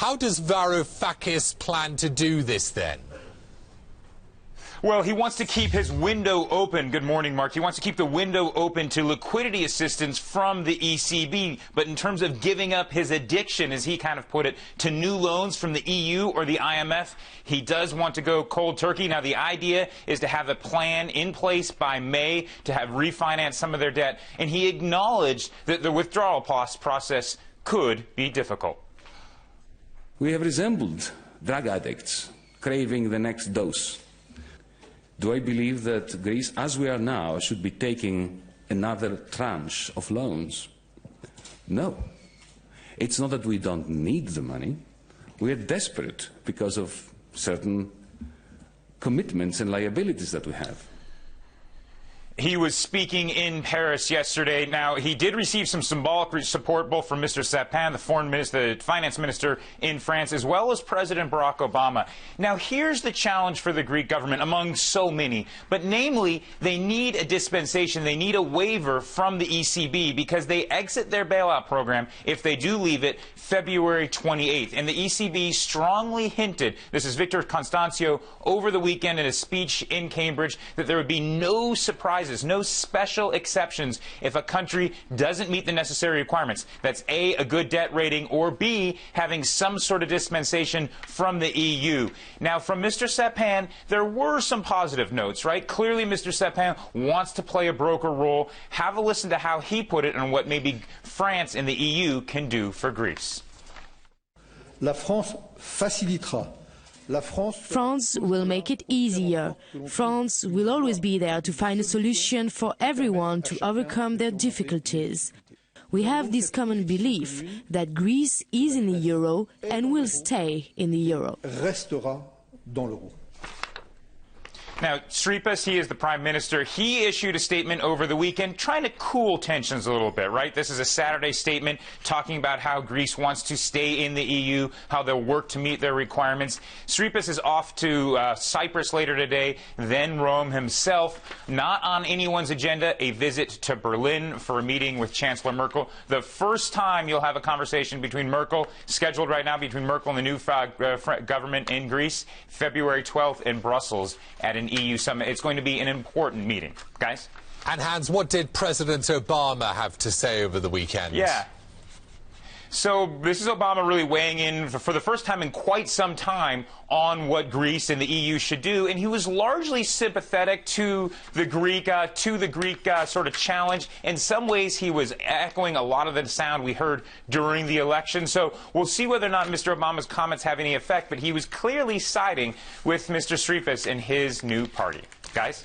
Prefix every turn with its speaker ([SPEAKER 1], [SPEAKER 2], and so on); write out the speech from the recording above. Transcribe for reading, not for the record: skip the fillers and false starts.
[SPEAKER 1] How does Varoufakis plan to do this then?
[SPEAKER 2] Well, he wants to keep his window open. Good morning, Mark. He wants to keep the window open to liquidity assistance from the ECB. But in terms of giving up his addiction, as he kind of put it, to new loans from the EU or the IMF, he does want to go cold turkey. Now, the idea is to have a plan in place by May to have refinanced some of their debt. And he acknowledged that the withdrawal process could be difficult.
[SPEAKER 3] We have resembled drug addicts craving the next dose. Do I believe that Greece, as we are now, should be taking another tranche of loans? No. It's not that we don't need the money. We are desperate because of certain commitments and liabilities that we have.
[SPEAKER 2] He was speaking in Paris yesterday. Now, he did receive some symbolic support both from Mr. Sapin, the finance minister in France, as well as President Barack Obama. Now, here's the challenge for the Greek government, among so many. But namely, they need a dispensation. They need a waiver from the ECB because they exit their bailout program, if they do leave it, February 28th. And the ECB strongly hinted, this is Vitor Constancio, over the weekend in a speech in Cambridge, that there would be no surprises, no special exceptions if a country doesn't meet the necessary requirements. That's A, a good debt rating, or B, having some sort of dispensation from the EU. Now, from Mr. Sapin, there were some positive notes, right? Clearly, Mr. Sapin wants to play a broker role. Have a listen to how he put it and what maybe France and the EU can do for Greece.
[SPEAKER 4] La France facilitera.
[SPEAKER 5] France will make it easier. France will always be there to find a solution for everyone to overcome their difficulties. We have this common belief that Greece is in the euro and will stay in the euro.
[SPEAKER 4] Restera dans l'euro.
[SPEAKER 2] Now, Tsipras, he is the prime minister. He issued a statement over the weekend trying to cool tensions a little bit, right? This is a Saturday statement talking about how Greece wants to stay in the EU, how they'll work to meet their requirements. Tsipras is off to Cyprus later today, then Rome himself. Not on anyone's agenda, a visit to Berlin for a meeting with Chancellor Merkel. The first time you'll have a conversation between Merkel, scheduled right now between Merkel and the new government in Greece, February 12th in Brussels at an EU summit. It's going to be an important meeting, guys.
[SPEAKER 1] And Hans, what did President Obama have to say over the weekend?
[SPEAKER 2] Yeah. So this is Obama really weighing in for the first time in quite some time on what Greece and the EU should do, and he was largely sympathetic to the Greek sort of challenge. In some ways, he was echoing a lot of the sound we heard during the election. So we'll see whether or not Mr. Obama's comments have any effect, but he was clearly siding with Mr. Tsipras and his new party. Guys?